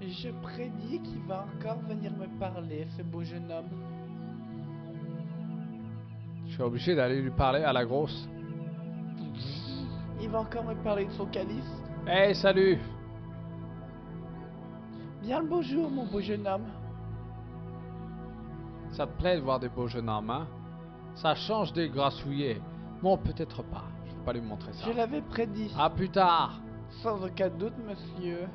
Je prédis qu'il va encore venir me parler, ce beau jeune homme. Je suis obligé d'aller lui parler à la grosse. Il va encore me parler de son calice. Hey, salut! Bien le bonjour, mon beau jeune homme. Ça te plaît de voir des beaux jeunes hommes, hein? Ça change des grassouillets. Bon, peut-être pas. Je vais pas lui montrer ça. Je l'avais prédit. À plus tard! Sans aucun doute, monsieur.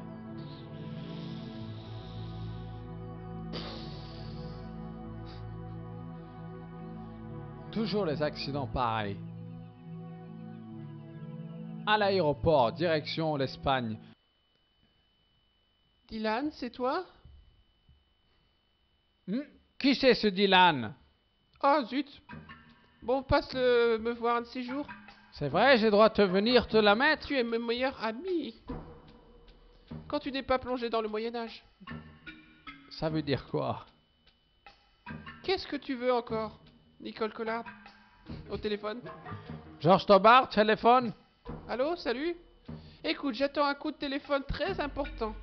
Toujours les accidents pareils. À l'aéroport, direction l'Espagne. Dylan, c'est toi? Qui c'est ce Dylan? Oh zut! Bon, passe me voir un de ces jours. C'est vrai, j'ai droit de venir te la mettre? Tu es mon meilleur ami. Quand tu n'es pas plongé dans le Moyen-Âge. Ça veut dire quoi? Qu'est-ce que tu veux encore? Nicole Collard? Au téléphone? Georges Tobard, téléphone? Allô, salut? Écoute, j'attends un coup de téléphone très important.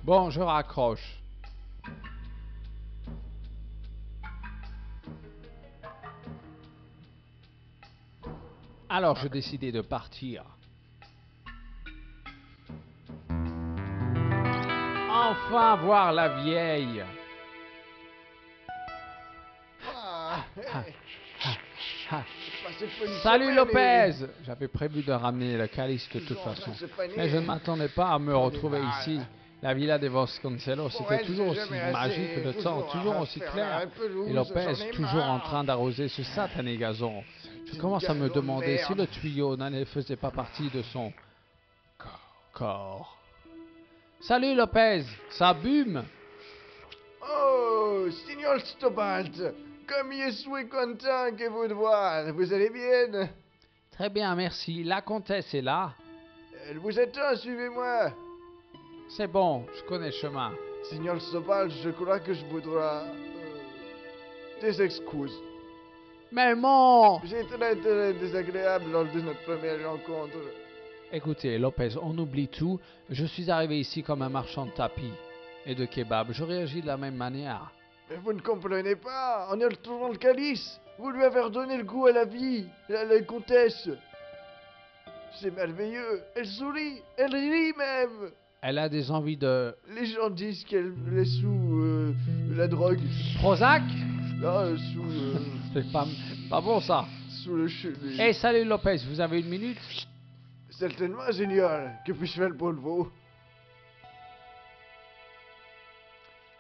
Bon, je raccroche. Alors, je décidai de partir. Enfin voir la vieille. Salut Lopez! J'avais prévu de ramener le calice de toute façon. Mais je ne m'attendais pas à me retrouver ici. La villa de Vasconcelos, c'était toujours aussi magique, le temps toujours aussi clair. Et Lopez toujours en train d'arroser ce satané gazon. Je commence à me demander si le tuyau n'en faisait pas partie de son corps. Salut Lopez, ça bume? Oh, Signor Stobalt, comme je suis content que vous de voir. Vous allez bien? Très bien, merci. La comtesse est là. Elle vous attend, suivez-moi. C'est bon, je connais le chemin. Signor Stobalt, je crois que je voudrais des excuses. Mais mon... J'ai été très désagréable lors de notre première rencontre. Écoutez, Lopez, on oublie tout. Je suis arrivé ici comme un marchand de tapis et de kebab. Je réagis de la même manière. Mais vous ne comprenez pas. En y retrouvant le calice, vous lui avez redonné le goût à la vie, la comtesse. C'est merveilleux. Elle sourit, elle rit même. Elle a des envies de... Les gens disent qu'elle est sous la drogue. Prozac? Ah, sous... C'est pas bon ça. Sous le cheveu. Hey, salut Lopez, vous avez une minute? Certainement, Seigneur. Que puis-je faire pour vous?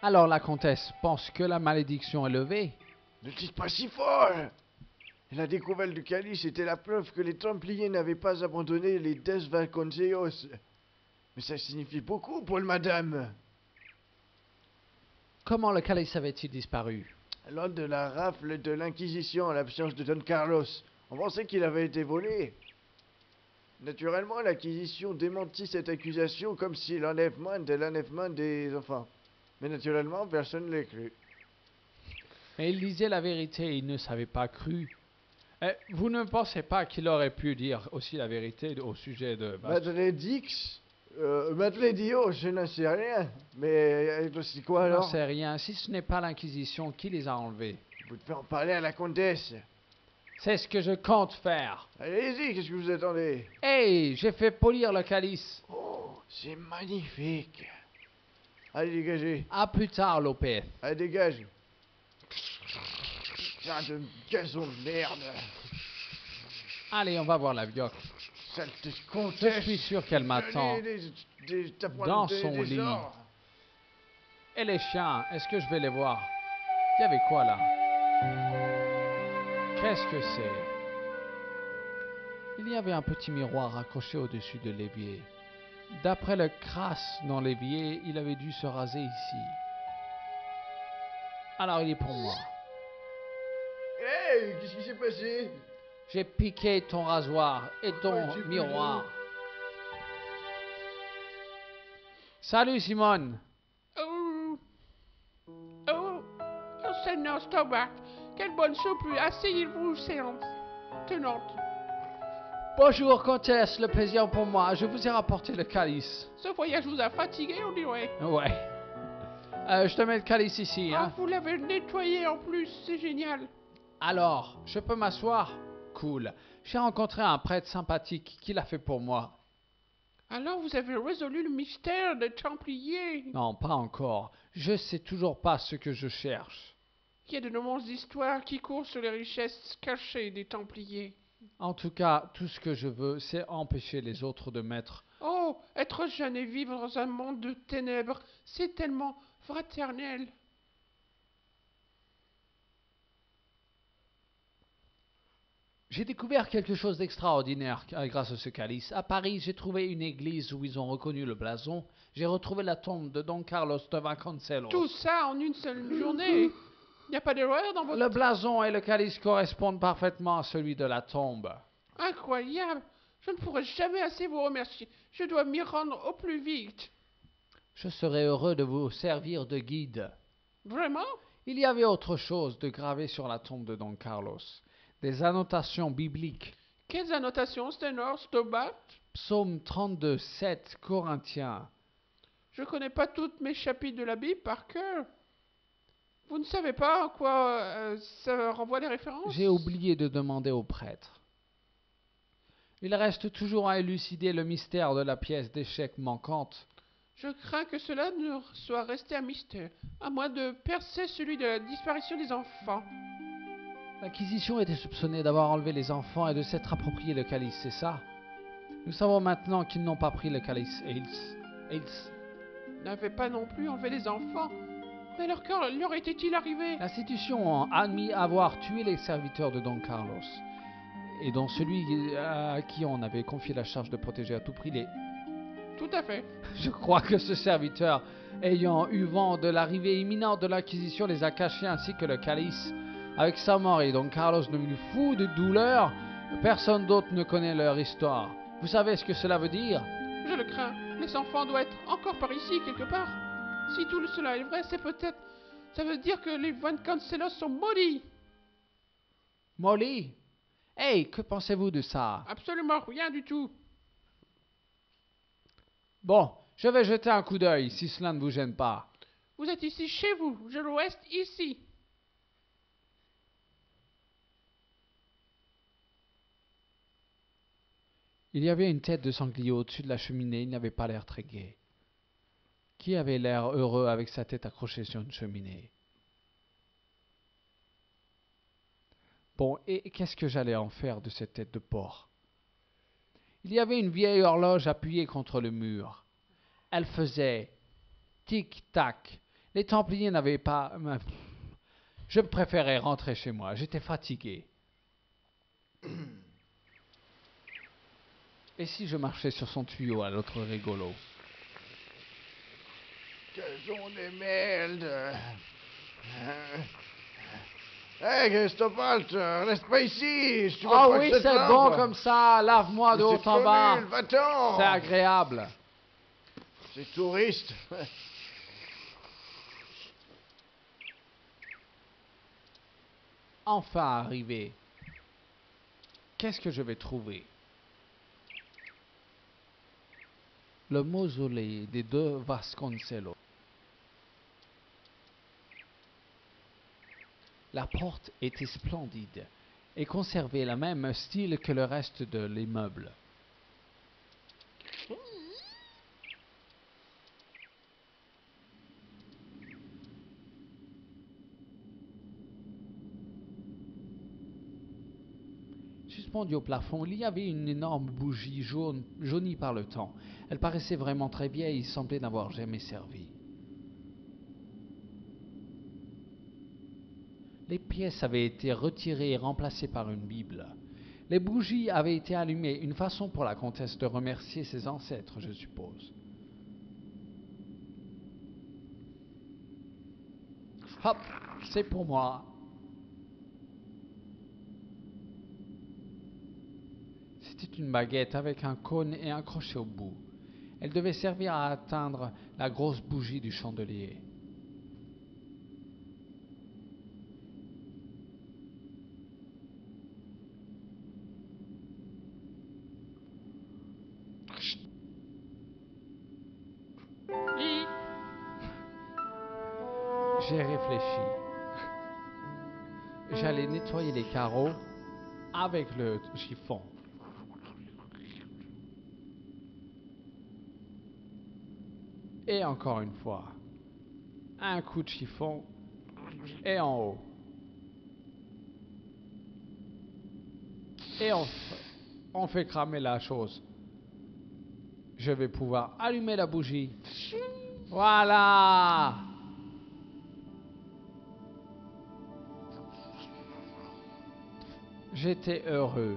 Alors la comtesse pense que la malédiction est levée? Ne dites pas si fort. La découverte du calice était la preuve que les Templiers n'avaient pas abandonné les Des Vasconcelos. Mais ça signifie beaucoup pour le madame. Comment le calice avait-il disparu? Lors de la rafle de l'Inquisition en l'absence de Don Carlos, on pensait qu'il avait été volé. Naturellement, l'Inquisition démentit cette accusation comme si l'enlèvement était l'enlèvement des enfants. Mais naturellement, personne ne l'a cru. Mais il disait la vérité, il ne savait pas cru. Vous ne pensez pas qu'il aurait pu dire aussi la vérité au sujet de... Madeleine Dix Madeleine Dio, je n'en sais rien. Mais c'est quoi Je n'en alors? sais rien. Si ce n'est pas l'Inquisition, qui les a enlevés? Vous devez en parler à la comtesse. C'est ce que je compte faire. Allez-y, qu'est-ce que vous attendez? Hey, j'ai fait polir le calice. Oh, c'est magnifique. Allez, dégagez. À plus tard, Lopez. Allez, dégage. Putain de gazon de merde. Allez, on va voir la vioque. Saleté de Je comtesse. suis sûr qu'elle m'attend dans son lit. Et les chiens, est-ce que je vais les voir? Il y avait quoi là? Qu'est-ce que c'est? Il y avait un petit miroir accroché au-dessus de l'évier. D'après le crasse dans l'évier, il avait dû se raser ici. Alors il est pour moi. Hey, qu'est-ce qui s'est passé? J'ai piqué ton rasoir et ton Ouais, j'ai miroir. Salut Simone. Oh, Seigneur Stobart, quelle bonne soupe! Asseyez-vous, séance tenante. Bonjour comtesse, le plaisir pour moi. Je vous ai rapporté le calice. Ce voyage vous a fatigué, on dirait. Ouais. Je te mets le calice ici, Ah, hein. vous l'avez nettoyé en plus, c'est génial. Alors, je peux m'asseoir? Cool. J'ai rencontré un prêtre sympathique qui l'a fait pour moi. Alors vous avez résolu le mystère des Templiers. Non, pas encore. Je sais toujours pas ce que je cherche. Il y a de nombreuses histoires qui courent sur les richesses cachées des Templiers. En tout cas, tout ce que je veux, c'est empêcher les autres de mettre... Oh, être jeune et vivre dans un monde de ténèbres, c'est tellement fraternel. J'ai découvert quelque chose d'extraordinaire grâce à ce calice. À Paris, j'ai trouvé une église où ils ont reconnu le blason. J'ai retrouvé la tombe de Don Carlos de Vasconcelos. Tout ça en une seule journée. Il n'y a pas d'erreur dans votre... Le blason et le calice correspondent parfaitement à celui de la tombe. Incroyable. Je ne pourrai jamais assez vous remercier. Je dois m'y rendre au plus vite. Je serais heureux de vous servir de guide. Vraiment? Il y avait autre chose de gravé sur la tombe de Don Carlos. Des annotations bibliques. Quelles annotations, Stenor, Stobat? Psaume 32, 7, Corinthiens. Je connais pas toutes mes chapitres de la Bible par cœur. Vous ne savez pas à quoi ça renvoie les références? J'ai oublié de demander au prêtre. Il reste toujours à élucider le mystère de la pièce d'échecs manquante. Je crains que cela ne soit resté un mystère, à moins de percer celui de la disparition des enfants. L'Inquisition était soupçonnée d'avoir enlevé les enfants et de s'être approprié le calice, c'est ça? Nous savons maintenant qu'ils n'ont pas pris le calice Hales. N'avaient pas non plus enlevé les enfants. Mais leur cœur leur était-il arrivé? L'institution a admis avoir tué les serviteurs de Don Carlos, et dont celui à qui on avait confié la charge de protéger à tout prix les... Tout à fait. Je crois que ce serviteur, ayant eu vent de l'arrivée imminente de l'Inquisition, les a cachés ainsi que le calice. Avec sa mort et Don Carlos devenu fou de douleur, personne d'autre ne connaît leur histoire. Vous savez ce que cela veut dire? Je le crains. Les enfants doivent être encore par ici, quelque part. Si tout cela est vrai, c'est peut-être... Ça veut dire que les Vasconcelos sont maudits. Molly? Hey, que pensez-vous de ça? Absolument rien du tout. Bon, je vais jeter un coup d'œil, si cela ne vous gêne pas. Vous êtes ici chez vous. Je reste ici. Il y avait une tête de sanglier au-dessus de la cheminée, il n'avait pas l'air très gai. Qui avait l'air heureux avec sa tête accrochée sur une cheminée? Bon, et qu'est-ce que j'allais en faire de cette tête de porc? Il y avait une vieille horloge appuyée contre le mur. Elle faisait tic-tac. Les Templiers n'avaient pas... Je préférais rentrer chez moi, j'étais fatigué. Et si je marchais sur son tuyau à l'autre rigolo? Quelles sont des merdes. Hé, Christophe, reste pas ici. Si tu vas Ah pas oui, que ça te c'est lave. bon comme ça, lave-moi de Mais haut c'est en bas. nul, va-t'en. C'est agréable. C'est touriste. Enfin arrivé. Qu'est-ce que je vais trouver? Le mausolée des deux Vasconcelos. La porte était splendide et conservait le même style que le reste de l'immeuble. Suspendue au plafond, il y avait une énorme bougie jaune, jaunie par le temps. Elle paraissait vraiment très vieille et semblait n'avoir jamais servi. Les pièces avaient été retirées et remplacées par une Bible. Les bougies avaient été allumées, une façon pour la comtesse de remercier ses ancêtres, je suppose. Hop, c'est pour moi. C'était une baguette avec un cône et un crochet au bout. Elle devait servir à atteindre la grosse bougie du chandelier. J'ai réfléchi. J'allais nettoyer les carreaux avec le chiffon. Et encore une fois, un coup de chiffon et en haut. Et on fait cramer la chose. Je vais pouvoir allumer la bougie. Voilà! J'étais heureux.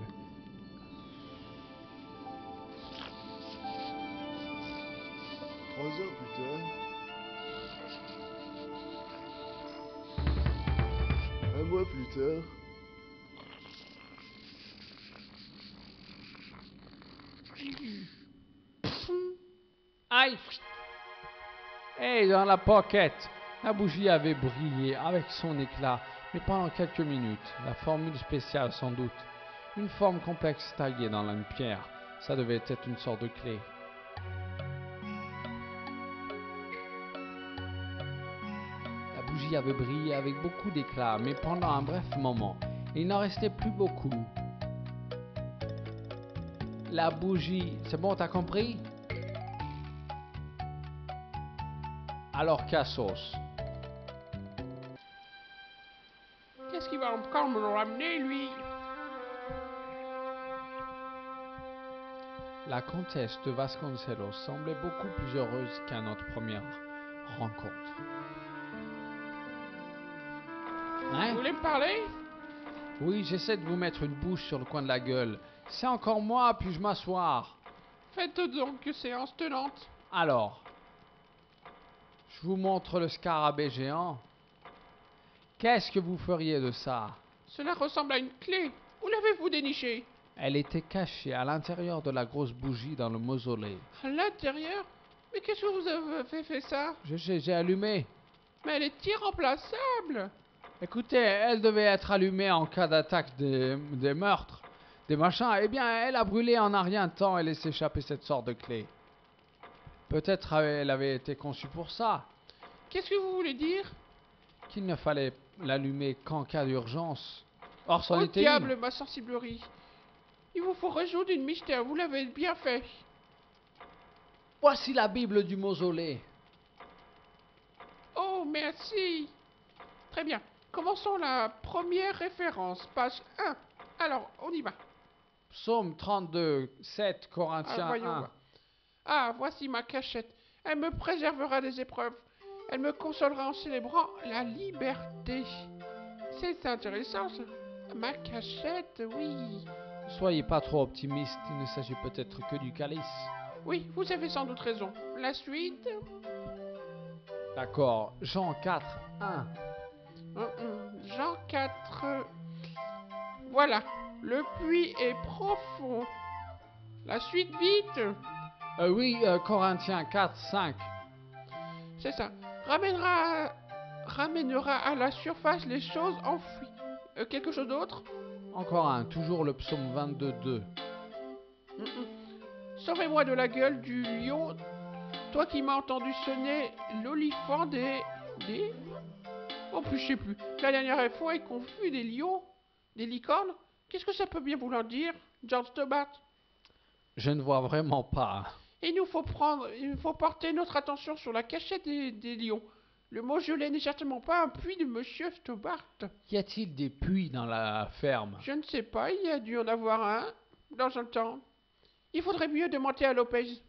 Trois heures plus tard. Un mois plus tard. Aïe! Et dans la pocket, la bougie avait brillé avec son éclat, mais pendant quelques minutes. La formule spéciale sans doute. Une forme complexe taillée dans une pierre. Ça devait être une sorte de clé. La bougie avait brillé avec beaucoup d'éclat, mais pendant un bref moment. Il n'en restait plus beaucoup. La bougie... C'est bon, t'as compris? Alors, Cassos. Qu'est-ce qu'il va encore me ramener, lui? La comtesse de Vasconcelos semblait beaucoup plus heureuse qu'à notre première rencontre. Hein? Vous voulez me parler? Oui, j'essaie de vous mettre une bouche sur le coin de la gueule. C'est encore moi, puis-je m'asseoir? Faites donc séance tenante. Alors, je vous montre le scarabée géant. Qu'est-ce que vous feriez de ça? Cela ressemble à une clé. Où l'avez-vous dénichée? Elle était cachée à l'intérieur de la grosse bougie dans le mausolée. À l'intérieur? Mais qu'est-ce que vous avez fait ça? J'ai allumé. Mais elle est irremplaçable. Écoutez, elle devait être allumée en cas d'attaque des meurtres, des machins. Eh bien, elle a brûlé en un rien de temps et laissé échapper cette sorte de clé. Peut-être elle avait été conçue pour ça. Qu'est-ce que vous voulez dire? Qu'il ne fallait l'allumer qu'en cas d'urgence. Or, c'en Oh était diable, une. ma sensiblerie. Il vous faut résoudre une mystère, vous l'avez bien fait. Voici la Bible du mausolée. Oh, merci. Très bien. Commençons la première référence, page 1. Alors, on y va. Psaume 32, 7, Corinthiens Voyons 1. voir. Ah, voici ma cachette. Elle me préservera des épreuves. Elle me consolera en célébrant la liberté. C'est intéressant, ça. Ma cachette, oui. Soyez pas trop optimiste, il ne s'agit peut-être que du calice. Oui, vous avez sans doute raison. La suite? D'accord, Jean 4, 1. Jean 4. Voilà. Le puits est profond. La suite, vite. Oui, Corinthiens 4, 5. C'est ça. Ramènera à la surface les choses enfouies. Quelque chose d'autre? Encore un, toujours le psaume 22, 2. Sauvez-moi de la gueule du lion, toi qui m'as entendu sonner l'olifant des... Oh, plus je sais plus. La dernière fois, il confus des lions, des licornes. Qu'est-ce que ça peut bien vouloir dire, George Stobart? Je ne vois vraiment pas. Il faut porter notre attention sur la cachette des lions. Le mausolée n'est certainement pas un puits de Monsieur Stobart. Y a-t-il des puits dans la ferme? Je ne sais pas, il y a dû en avoir un, dans un temps. Il faudrait mieux demander à Lopez.